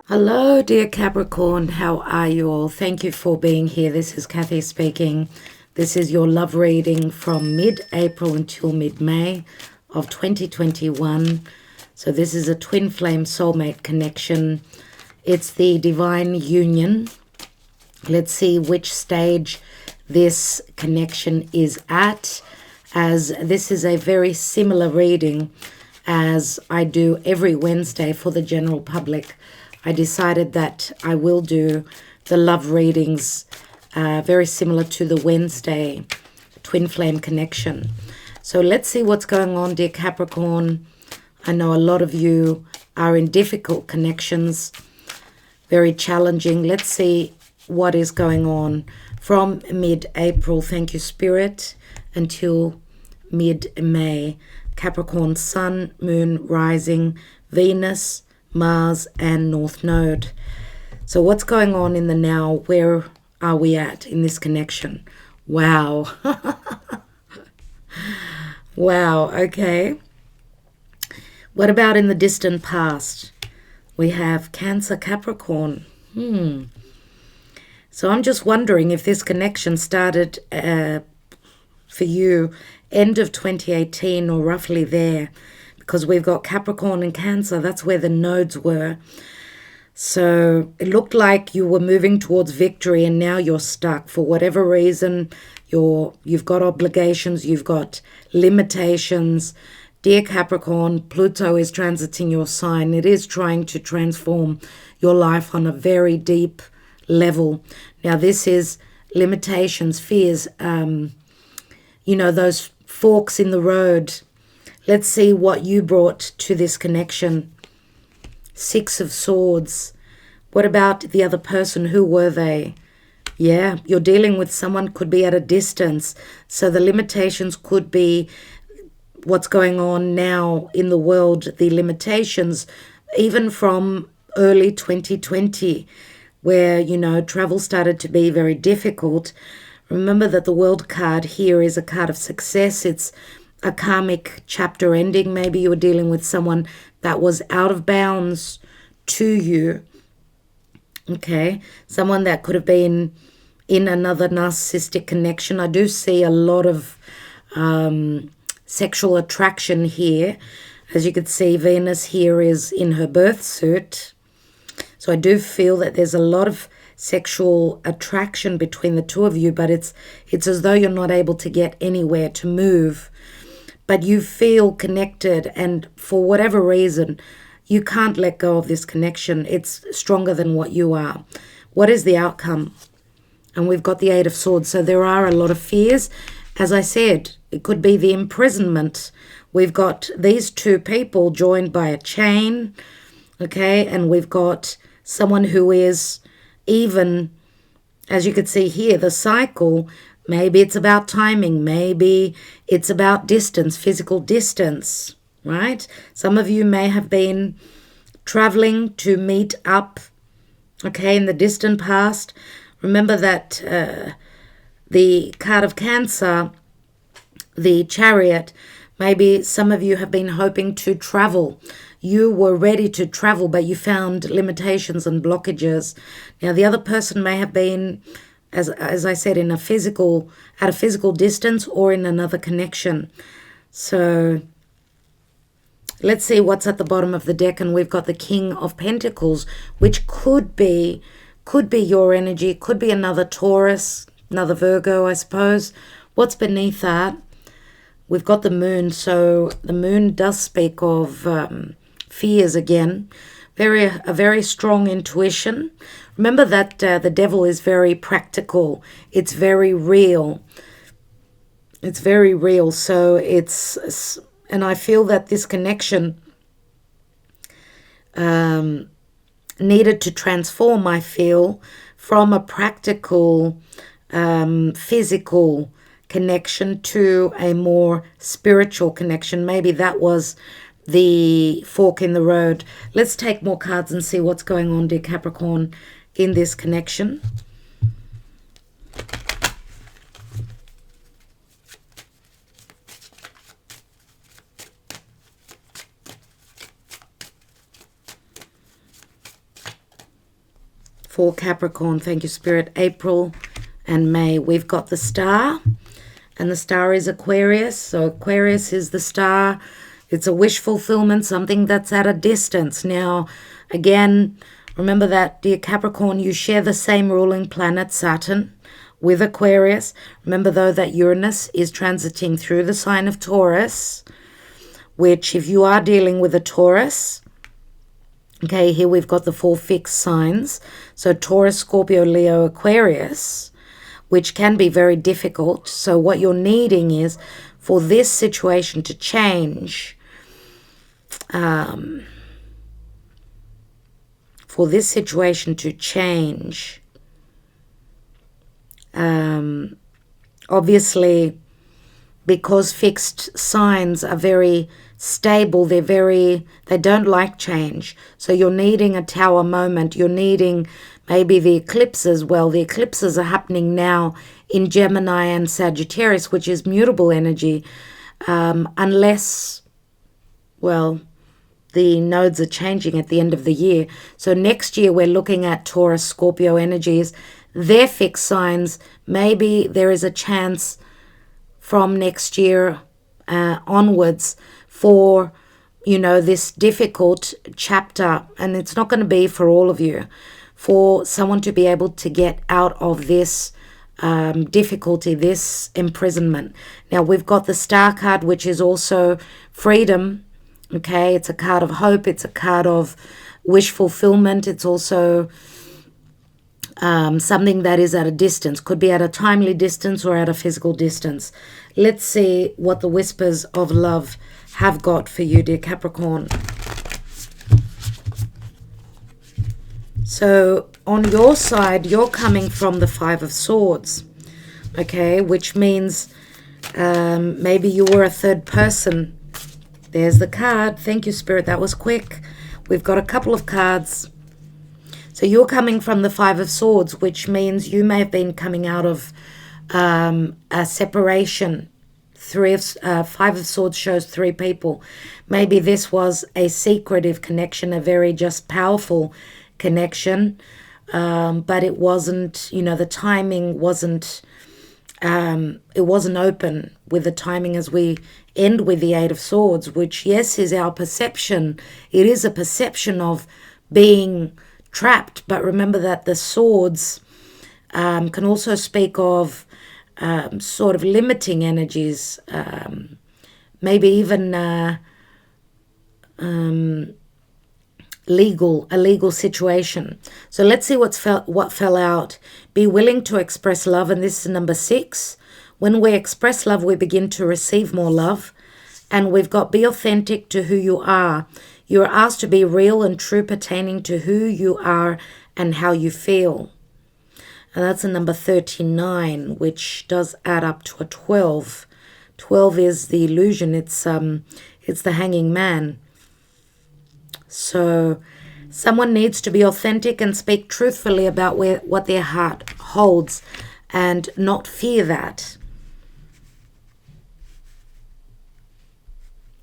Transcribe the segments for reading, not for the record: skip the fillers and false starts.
Hello, dear Capricorn. How are you all? Thank you for being here. This is Kathy speaking. This is your love reading from mid-April until mid-May of 2021. So this is a twin flame soulmate connection. It's the divine union. Let's see which stage this connection is at, as this is a very similar reading as I do every Wednesday for the general public. I decided that I will do the love readings very similar to the Wednesday twin flame connection. So let's see what's going on, dear Capricorn. I know a lot of you are in difficult connections, very challenging. Let's see what is going on from mid-April, thank you, Spirit, until mid-May. Capricorn, Sun, Moon, Rising, Venus, Mars, and North Node. So what's going on in the now? Where are we at in this connection? Wow. Wow, okay. What about in the distant past? We have Cancer, Capricorn. So I'm just wondering if this connection started for you end of 2018 or roughly there, because we've got Capricorn and Cancer. That's where the nodes were. So it looked like you were moving towards victory, and now you're stuck for whatever reason. You've got obligations, you've got limitations. Dear Capricorn, Pluto is transiting your sign. It is trying to transform your life on a very deep level. Now this is limitations, fears, those forks in the road. Let's see what you brought to this connection. Six of Swords. What about the other person? Who were they? Yeah, you're dealing with someone, could be at a distance. So the limitations could be what's going on now in the world. The limitations, even from early 2020, where, travel started to be very difficult. Remember that the World card here is a card of success. It's a karmic chapter ending. Maybe you were dealing with someone that was out of bounds to you. Okay, someone that could have been in another narcissistic connection. I do see a lot of sexual attraction here. As you could see, Venus here is in her birth suit. So I do feel that there's a lot of sexual attraction between the two of you, but it's as though you're not able to get anywhere to move. But you feel connected, and for whatever reason, you can't let go of this connection. It's stronger than what you are. What is the outcome? And we've got the Eight of Swords. So there are a lot of fears. As I said, it could be the imprisonment. We've got these two people joined by a chain, okay? And we've got someone who is even, as you could see here, the cycle. Maybe it's about timing. Maybe it's about distance, physical distance, right? Some of you may have been traveling to meet up, okay, in the distant past. Remember that the card of Cancer, the Chariot, maybe some of you have been hoping to travel. You were ready to travel, but you found limitations and blockages. Now, the other person may have been, as I said, at a physical distance or in another connection. So let's see what's at the bottom of the deck. And we've got the King of Pentacles, which could be your energy. It could be another Taurus, another Virgo, I suppose. What's beneath that? We've got the Moon. So the Moon does speak of fears again. A very strong intuition. Remember that the devil is very practical. It's very real. It's very real. So and I feel that this connection needed to transform, I feel, from a practical, physical connection to a more spiritual connection. Maybe that was the fork in the road. Let's take more cards and see what's going on, dear Capricorn, in this connection. for Capricorn. Thank you, Spirit. April and May. We've got the star, and the star is Aquarius. So Aquarius is the star. It's a wish fulfillment, something that's at a distance. Now, again, remember that, dear Capricorn, you share the same ruling planet, Saturn, with Aquarius. Remember, though, that Uranus is transiting through the sign of Taurus, which, if you are dealing with a Taurus, okay, here we've got the 4 fixed signs. So Taurus, Scorpio, Leo, Aquarius, which can be very difficult. So what you're needing is for this situation to change, obviously, because fixed signs are very stable, they don't like change. So you're needing a tower moment. You're needing maybe the eclipses. Well, the eclipses are happening now in Gemini and Sagittarius, which is mutable energy, unless, well, the nodes are changing at the end of the year. So next year we're looking at Taurus, Scorpio energies. Their fixed signs, maybe there is a chance from next year onwards for, this difficult chapter, and it's not going to be for all of you, for someone to be able to get out of this difficulty, this imprisonment. Now, we've got the Star card, which is also freedom. Okay, it's a card of hope. It's a card of wish fulfillment. It's also something that is at a distance. Could be at a timely distance or at a physical distance. Let's see what the whispers of love have got for you, dear Capricorn. So on your side, you're coming from the 5 of Swords, okay, which means maybe you were a third person. There's the card. Thank you, Spirit. That was quick. We've got a couple of cards. So you're coming from the 5 of Swords, which means you may have been coming out of a separation. 5 of Swords shows 3 people. Maybe this was a secretive connection, a very just powerful connection, but it wasn't, the timing wasn't, it wasn't open with the timing as we end with the 8 of Swords, which, yes, is our perception. It is a perception of being trapped, but remember that the swords can also speak of sort of limiting energies, maybe even a legal situation. So let's see what fell out. Be willing to express love, and this is number 6. When we express love, we begin to receive more love. And we've got be authentic to who you are. You are asked to be real and true pertaining to who you are and how you feel. And that's a number 39, which does add up to a 12. 12 is the illusion. It's the hanging man. So someone needs to be authentic and speak truthfully about what their heart holds and not fear that.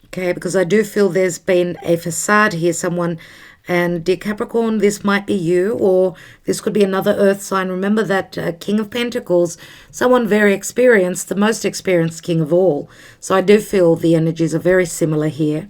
Okay, because I do feel there's been a facade here, someone, and dear Capricorn, this might be you, or this could be another earth sign. Remember that King of Pentacles, someone very experienced, the most experienced king of all. So I do feel the energies are very similar here.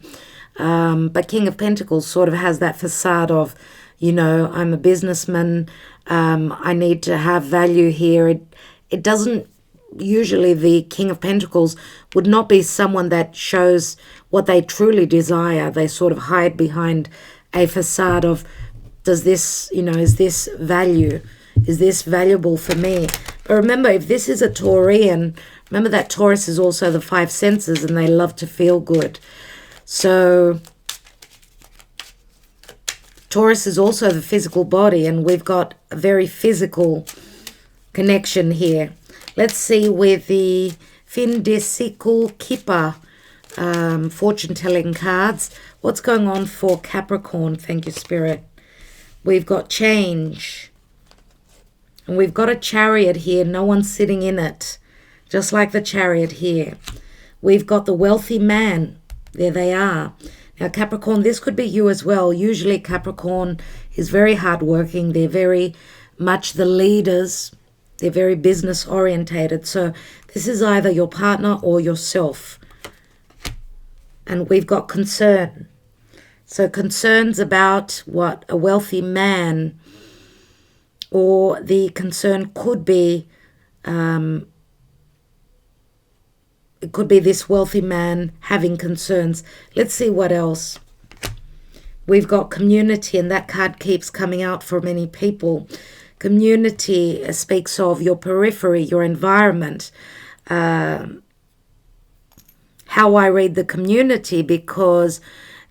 But King of Pentacles sort of has that facade of, I'm a businessman, I need to have value here. It doesn't, usually the King of Pentacles would not be someone that shows what they truly desire. They sort of hide behind a facade of, does this, is this value? Is this valuable for me? But remember, if this is a Taurian, remember that Taurus is also the 5 senses and they love to feel good. So Taurus is also the physical body, and we've got a very physical connection here. Let's see with the Fin de Sickle Kipper fortune-telling cards. What's going on for Capricorn? Thank you, Spirit. We've got change. And we've got a chariot here. No one's sitting in it. Just like the chariot here. We've got the wealthy man. There they are. Now, Capricorn, this could be you as well. Usually Capricorn is very hardworking. They're very much the leaders. They're very business orientated. So this is either your partner or yourself. And we've got concern. So concerns about what? A wealthy man, or the concern could be, it could be this wealthy man having concerns. Let's see what else. We've got community, and that card keeps coming out for many people. Community speaks of your periphery, your environment. How I read the community, because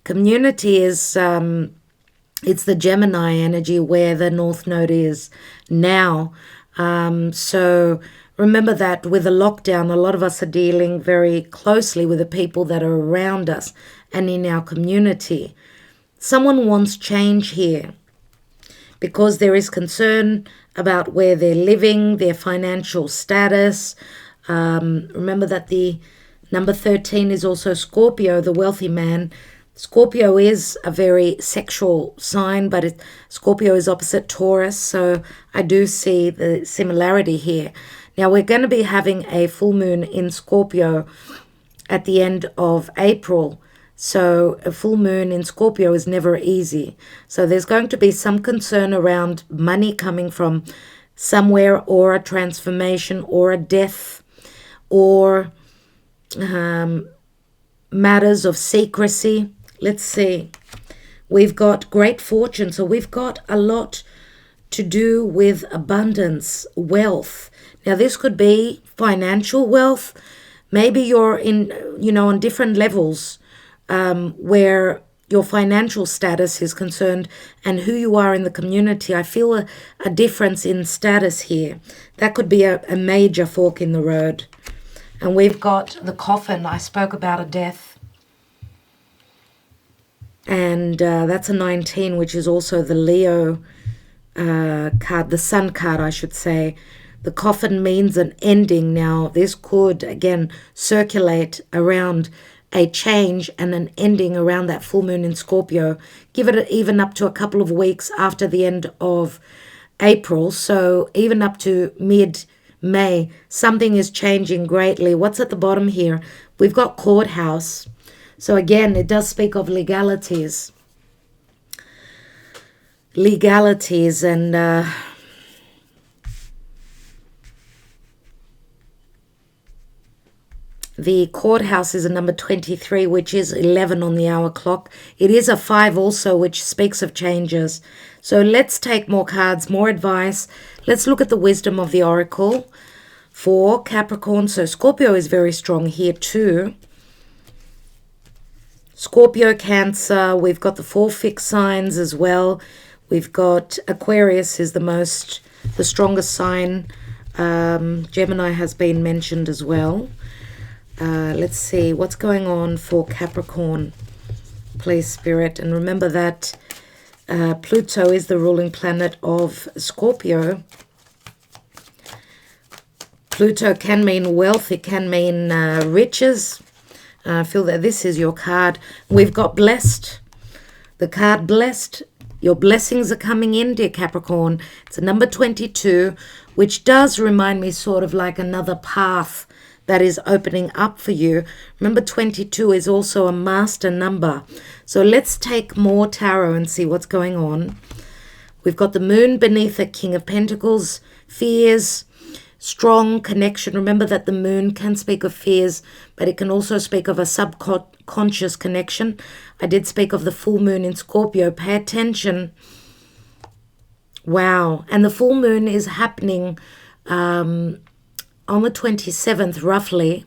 community is, it's the Gemini energy where the North Node is now. So remember that with the lockdown, a lot of us are dealing very closely with the people that are around us and in our community. Someone wants change here because there is concern about where they're living, their financial status. Remember that the number 13 is also Scorpio, the wealthy man. Scorpio is a very sexual sign, but Scorpio is opposite Taurus, so I do see the similarity here. Now, we're going to be having a full moon in Scorpio at the end of April, so a full moon in Scorpio is never easy. So there's going to be some concern around money coming from somewhere, or a transformation, or a death, or matters of secrecy. Let's see. We've got great fortune. So we've got a lot to do with abundance, wealth. Now, this could be financial wealth. Maybe you're in, on different levels where your financial status is concerned and who you are in the community. I feel a difference in status here. That could be a major fork in the road. And we've got the coffin. I spoke about a death. And that's a 19, which is also the Leo card, the Sun card, I should say. The coffin means an ending. Now, this could, again, circulate around a change and an ending around that full moon in Scorpio. Give it even up to a couple of weeks after the end of April. So even up to mid-May, something is changing greatly. What's at the bottom here? We've got courthouse. So again, it does speak of legalities. And the courthouse is a number 23, which is 11 on the hour clock. It is a 5 also, which speaks of changes. So let's take more cards, more advice. Let's look at the wisdom of the oracle for Capricorn. So Scorpio is very strong here too. Scorpio, Cancer, we've got the 4 fixed signs as well. We've got Aquarius is the strongest sign. Gemini has been mentioned as well. Let's see what's going on for Capricorn, please, Spirit. And remember that Pluto is the ruling planet of Scorpio. Pluto can mean wealth. It can mean riches. I feel that this is your card. We've got blessed. The card blessed. Your blessings are coming in, dear Capricorn. It's a number 22, which does remind me sort of like another path that is opening up for you. Remember, 22 is also a master number. So let's take more tarot and see what's going on. We've got the moon beneath the King of Pentacles, fears, strong connection. Remember that the moon can speak of fears, but it can also speak of a subconscious connection. I did speak of the full moon in Scorpio. Pay attention. Wow. And the full moon is happening on the 27th, roughly.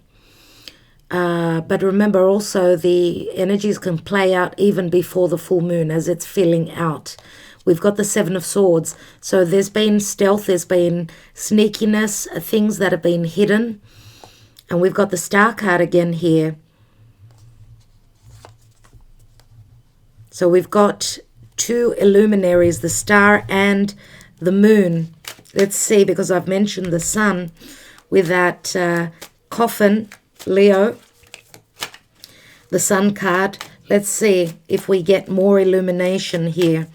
But remember also the energies can play out even before the full moon as it's filling out. We've got the 7 of Swords. So there's been stealth, there's been sneakiness, things that have been hidden. And we've got the Star card again here. So we've got 2 illuminaries, the Star and the Moon. Let's see, because I've mentioned the Sun with that coffin, Leo. The Sun card. Let's see if we get more illumination here.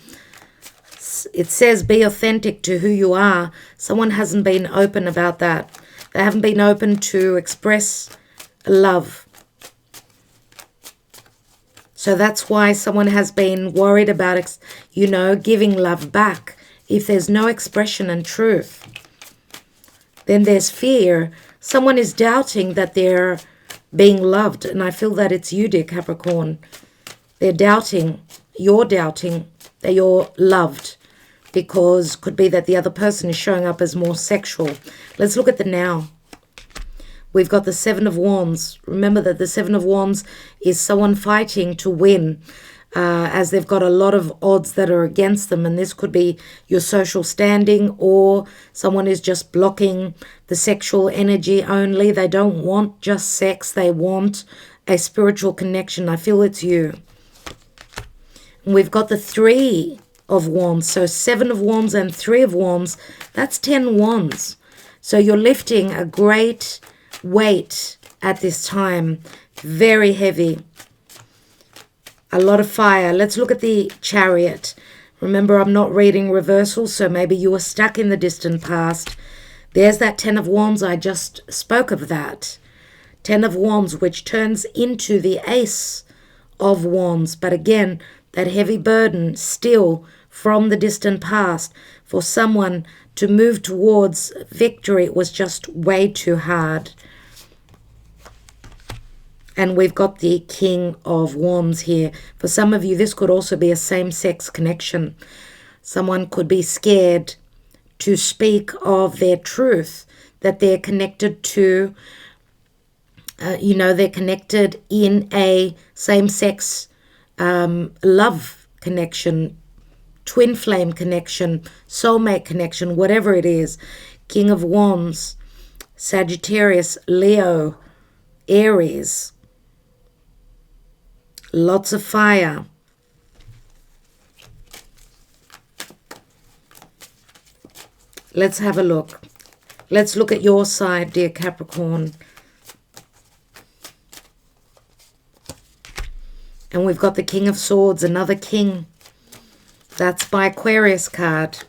It says be authentic to who you are. Someone hasn't been open about that. They haven't been open to express love. So that's why someone has been worried about, you know, giving love back. If there's no expression and truth, then there's fear. Someone is doubting that they're being loved. And I feel that it's you, dear Capricorn. They're doubting, you're doubting that you're loved. Because could be that the other person is showing up as more sexual. Let's look at the now. We've got the Seven of Wands. Remember that the Seven of Wands is someone fighting to win, as they've got a lot of odds that are against them. And this could be your social standing, or someone is just blocking the sexual energy only. They don't want just sex. They want a spiritual connection. I feel it's you. And we've got the Three of Wands. So Seven of Wands and Three of Wands. That's 10 wands. So you're lifting a great weight at this time. Very heavy. A lot of fire. Let's look at the Chariot. Remember, I'm not reading reversal, so maybe you were stuck in the distant past. There's that 10 of Wands. I just spoke of that. 10 of Wands, which turns into the Ace of Wands. But again, that heavy burden still from the distant past. For someone to move towards victory, it was just way too hard. And we've got the King of Wands here. For some of you, this could also be a same-sex connection. Someone could be scared to speak of their truth, that they're connected to, you know, they're connected in a same-sex love connection, twin flame connection, soulmate connection, whatever it is. King of Wands, Sagittarius, Leo, Aries. Lots of fire. Let's have a look. Let's look at your side, dear Capricorn. And we've got the King of Swords, another king. That's my Aquarius card.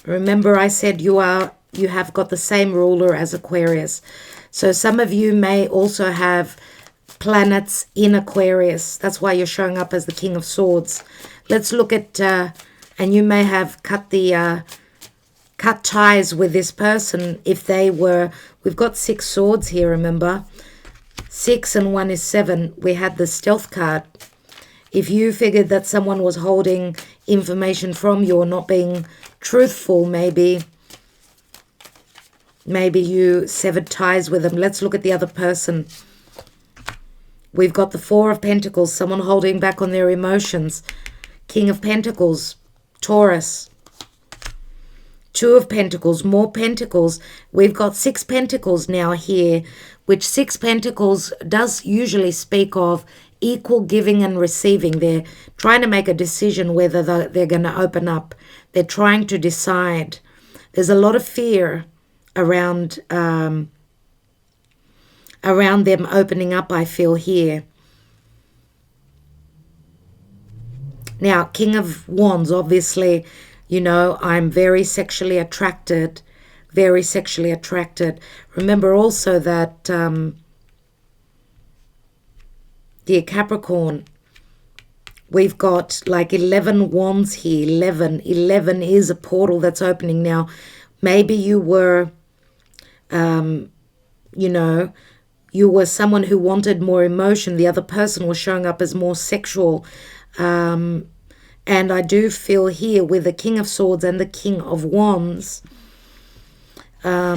Remember I said you have got the same ruler as Aquarius. So some of you may also have planets in Aquarius. That's why you're showing up as the King of Swords. Let's look at, and you may have cut ties with this person if they were, we've got 6 swords here, remember? 6 and 1 is 7. We had the Stealth card. If you figured that someone was holding information from you or not being truthful, maybe you severed ties with them. Let's look at the other person. We've got the Four of Pentacles, someone holding back on their emotions. King of Pentacles, Taurus. 2 of Pentacles, more Pentacles. We've got 6 Pentacles now here, which 6 Pentacles does usually speak of equal giving and receiving. They're trying to make a decision whether they're going to open up. They're trying to decide. There's a lot of fear around them opening up, I feel here. Now, King of Wands, obviously, you know, I'm very sexually attracted. Very sexually attracted. Remember also that, dear Capricorn, we've got like 11 wands here. 11 is a portal that's opening now. Maybe you were, you know, you were someone who wanted more emotion. The other person was showing up as more sexual. And I do feel here with the King of Swords and the King of Wands, I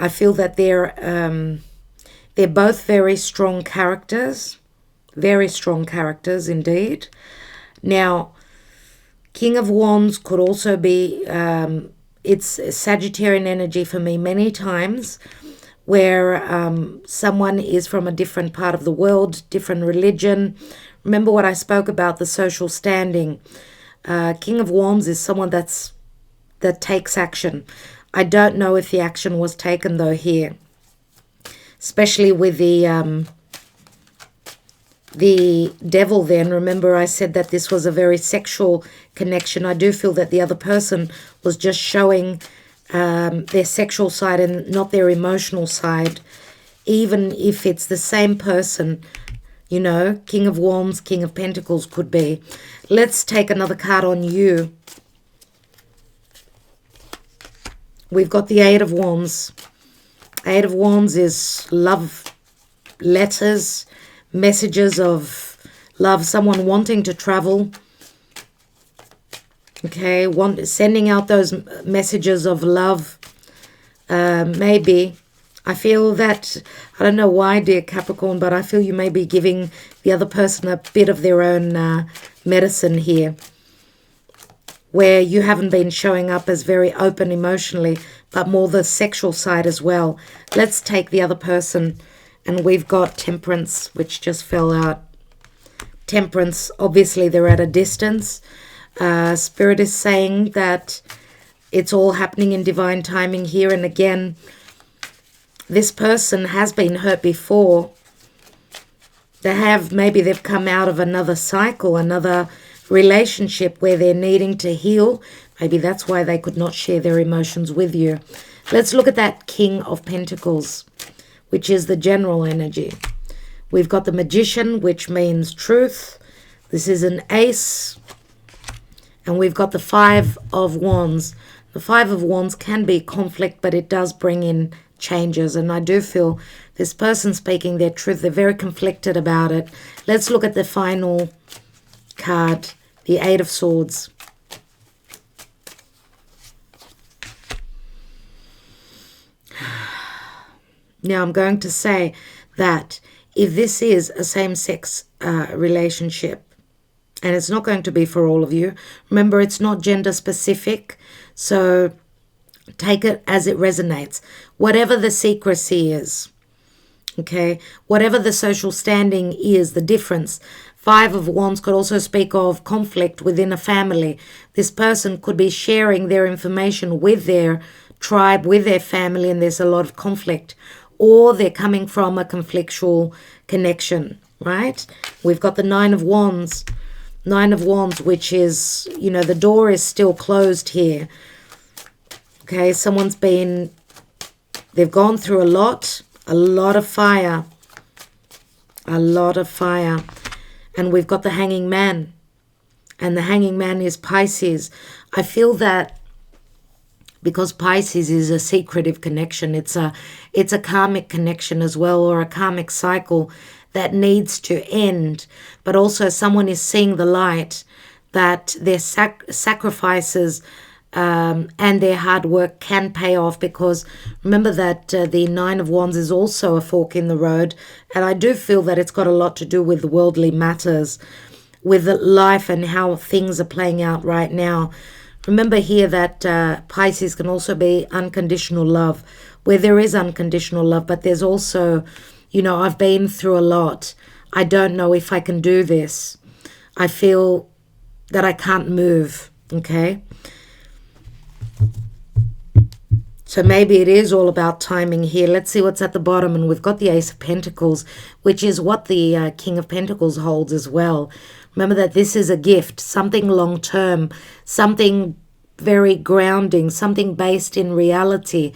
feel that they're both very strong characters. Very strong characters indeed. Now, King of Wands could also be, it's Sagittarian energy for me many times, where someone is from a different part of the world, different religion. Remember what I spoke about, the social standing. King of Wands is someone that takes action. I don't know if the action was taken though here, especially with the the devil then, remember I said that this was a very sexual connection. I do feel that the other person was just showing their sexual side and not their emotional side. Even if it's the same person, you know, King of Wands, King of Pentacles could be. Let's take another card on you. We've got the Eight of Wands. Eight of Wands is love letters, messages of love, someone wanting to travel. Okay, sending out those messages of love. Maybe. I feel that, I don't know why, dear Capricorn, but I feel you may be giving the other person a bit of their own medicine here, where you haven't been showing up as very open emotionally, but more the sexual side as well. Let's take the other person, and we've got Temperance, which just fell out. Temperance, obviously they're at a distance. Spirit is saying that it's all happening in divine timing here, and again, this person has been hurt before. Maybe they've come out of another cycle, another relationship where they're needing to heal. Maybe that's why they could not share their emotions with you. Let's look at that King of Pentacles, which is the general energy. We've got the Magician, which means truth. This is an ace. And we've got the Five of Wands. The Five of Wands can be conflict, but it does bring in changes. And I do feel this person speaking their truth. They're very conflicted about it. Let's look at the final card, the Eight of Swords. Now I'm going to say that if this is a same-sex relationship, and it's not going to be for all of you, remember it's not gender specific, so take it as it resonates. Whatever the secrecy is, okay, whatever the social standing is, the difference. Five of Wands could also speak of conflict within a family. This person could be sharing their information with their tribe, with their family, and there's a lot of conflict. Or they're coming from a conflictual connection, right? We've got the Nine of Wands. Nine of Wands, which is, you know, the door is still closed here. Okay, they've gone through a lot of fire. A lot of fire. And we've got the Hanging Man. And the Hanging Man is Pisces. I feel that because Pisces is a secretive connection, it's a karmic connection as well, or a karmic cycle that needs to end. But also someone is seeing the light, that their sacrifices and their hard work can pay off, because remember that the Nine of Wands is also a fork in the road, and I do feel that it's got a lot to do with worldly matters, with life and how things are playing out right now. Remember here that Pisces can also be unconditional love, where there is unconditional love, but there's also, you know, I've been through a lot. I don't know if I can do this. I feel that I can't move, okay? So maybe it is all about timing here. Let's see what's at the bottom. And we've got the Ace of Pentacles, which is what the King of Pentacles holds as well. Remember that this is a gift, something long-term, something very grounding, something based in reality.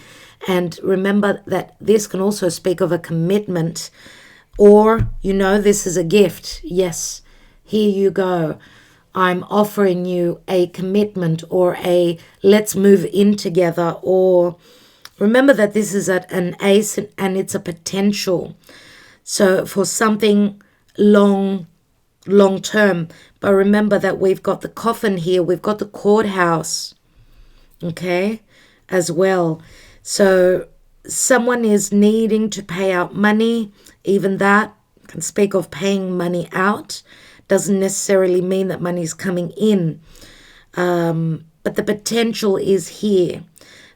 And remember that this can also speak of a commitment, or, you know, this is a gift. Yes, here you go. I'm offering you a commitment, or a let's move in together. Or remember that this is an ace, and it's a potential. So for something long term. But remember that we've got the coffin here. We've got the courthouse, okay, as well. So someone is needing to pay out money. Even that can speak of paying money out. Doesn't necessarily mean that money's coming in. But the potential is here.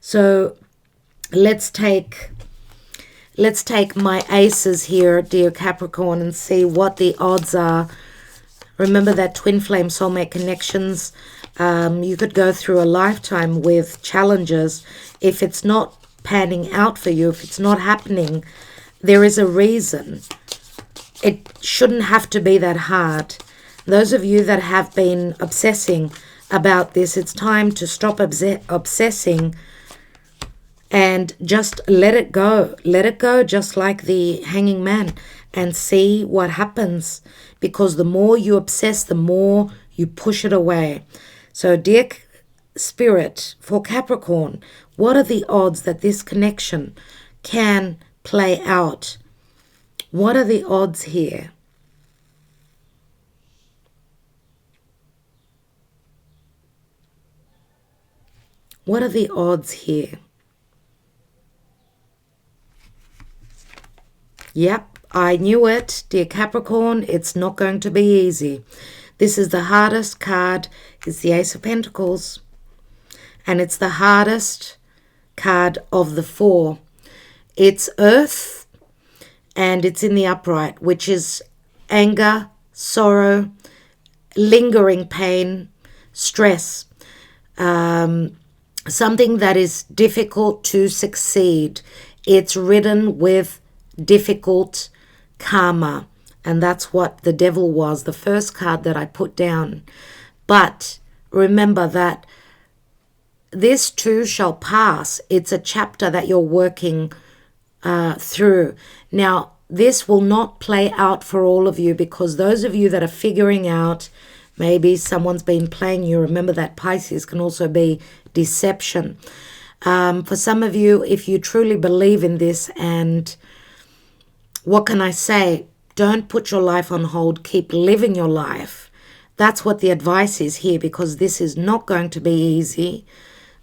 So let's take my aces here, dear Capricorn, and see what the odds are. Remember that twin flame soulmate connections. You could go through a lifetime with challenges. If it's not panning out for you, if it's not happening, there is a reason. it shouldn't have to be that hard. Those of you that have been obsessing about this, it's time to stop obsessing and just let it go. Let it go, just like the hanging man, and see what happens. Because the more you obsess, the more you push it away. So, dear Spirit, for Capricorn, what are the odds that this connection can play out? What are the odds here? What are the odds here? Yep, I knew it, dear Capricorn. It's not going to be easy. This is the hardest card. It's the Ace of Pentacles. And it's the hardest card of the 4. It's Earth, and it's in the upright, which is anger, sorrow, lingering pain, stress. Something that is difficult to succeed. It's ridden with difficult karma, and that's what the Devil was, the first card that I put down. But remember that this too shall pass. It's a chapter that you're working through. Now, this will not play out for all of you, because those of you that are figuring out, maybe someone's been playing you. Remember that Pisces can also be deception. For some of you, if you truly believe in this, and what can I say? Don't put your life on hold. Keep living your life. That's what the advice is here, because this is not going to be easy.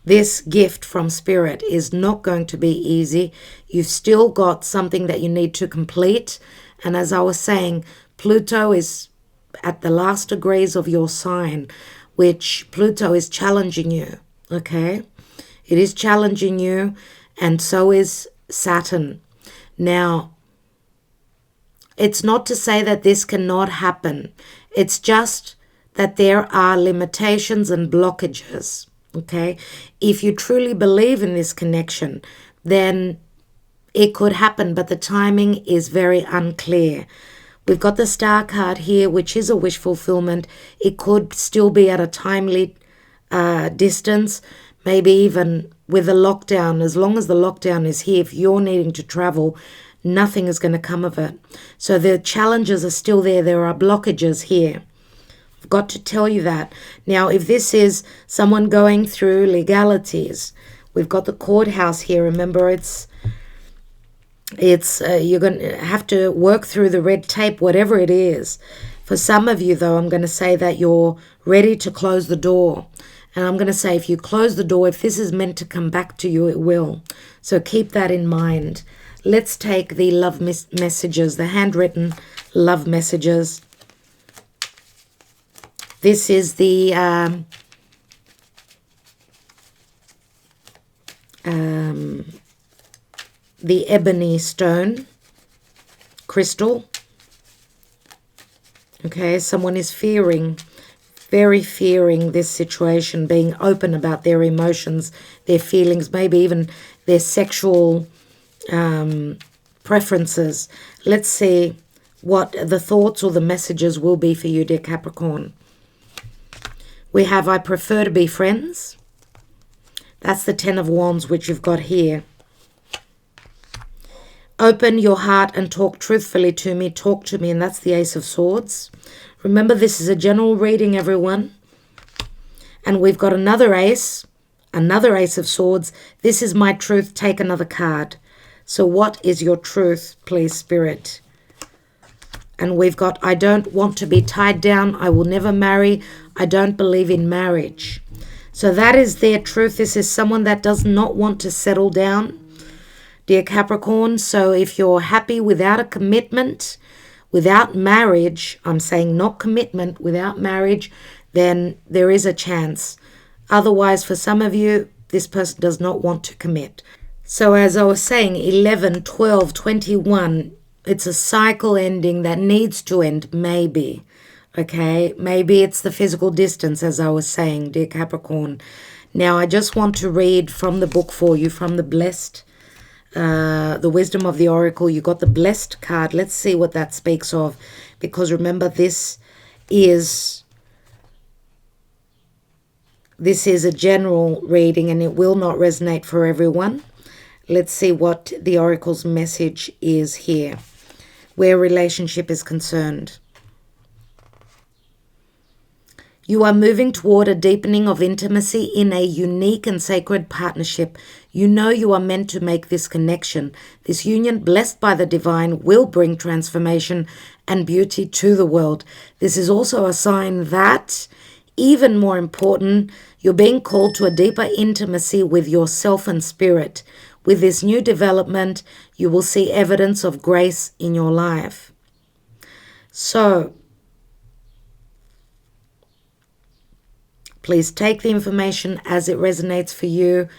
This gift from Spirit is not going to be easy. You've still got something that you need to complete. And as I was saying, Pluto is at the last degrees of your sign, which Pluto is challenging you, okay? It is challenging you, and so is Saturn. Now, it's not to say that this cannot happen. It's just that there are limitations and blockages, okay? If you truly believe in this connection, then it could happen, but the timing is very unclear. We've got the Star card here, which is a wish fulfillment. It could still be at a timely distance, maybe even with a lockdown. As long as the lockdown is here, if you're needing to travel, nothing is going to come of it. So the challenges are still there. There are blockages here. I've got to tell you that. Now, if this is someone going through legalities, we've got the courthouse here. Remember, it's you're going to have to work through the red tape, whatever it is. For some of you, though, I'm going to say that you're ready to close the door. And I'm going to say, if you close the door, if this is meant to come back to you, it will. So keep that in mind. Let's take the love messages, the handwritten love messages. This is the ebony stone crystal. Okay, someone is very fearing this situation, being open about their emotions, their feelings, maybe even their sexual preferences. Let's see what the thoughts or the messages will be for you, dear Capricorn. We have, I prefer to be friends. That's the 10 of Wands, which you've got here. Open your heart and talk truthfully to me. Talk to me, and that's the Ace of Swords. Remember, this is a general reading, everyone. And we've got another Ace of Swords. This is my truth. Take another card. So what is your truth, please, Spirit? And we've got, I don't want to be tied down. I will never marry. I don't believe in marriage. So that is their truth. This is someone that does not want to settle down, dear Capricorn. So if you're happy without a commitment, without marriage, I'm saying not commitment, without marriage, then there is a chance. Otherwise, for some of you, this person does not want to commit. So as I was saying, 11, 12, 21, it's a cycle ending that needs to end, maybe. Okay, maybe it's the physical distance, as I was saying, dear Capricorn. Now, I just want to read from the book for you, from the Blessed the wisdom of the oracle. You got the blessed card. Let's see what that speaks of, because remember, this is a general reading and it will not resonate for everyone. Let's see what the oracle's message is here, where relationship is concerned. You are moving toward a deepening of intimacy in a unique and sacred partnership. You know you are meant to make this connection. This union, blessed by the divine, will bring transformation and beauty to the world. This is also a sign that, even more important, you're being called to a deeper intimacy with yourself and spirit. With this new development, you will see evidence of grace in your life. So, please take the information as it resonates for you.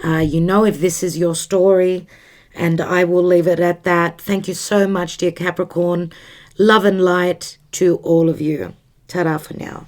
You know if this is your story, and I will leave it at that. Thank you so much, dear Capricorn. Love and light to all of you. Ta-ra for now.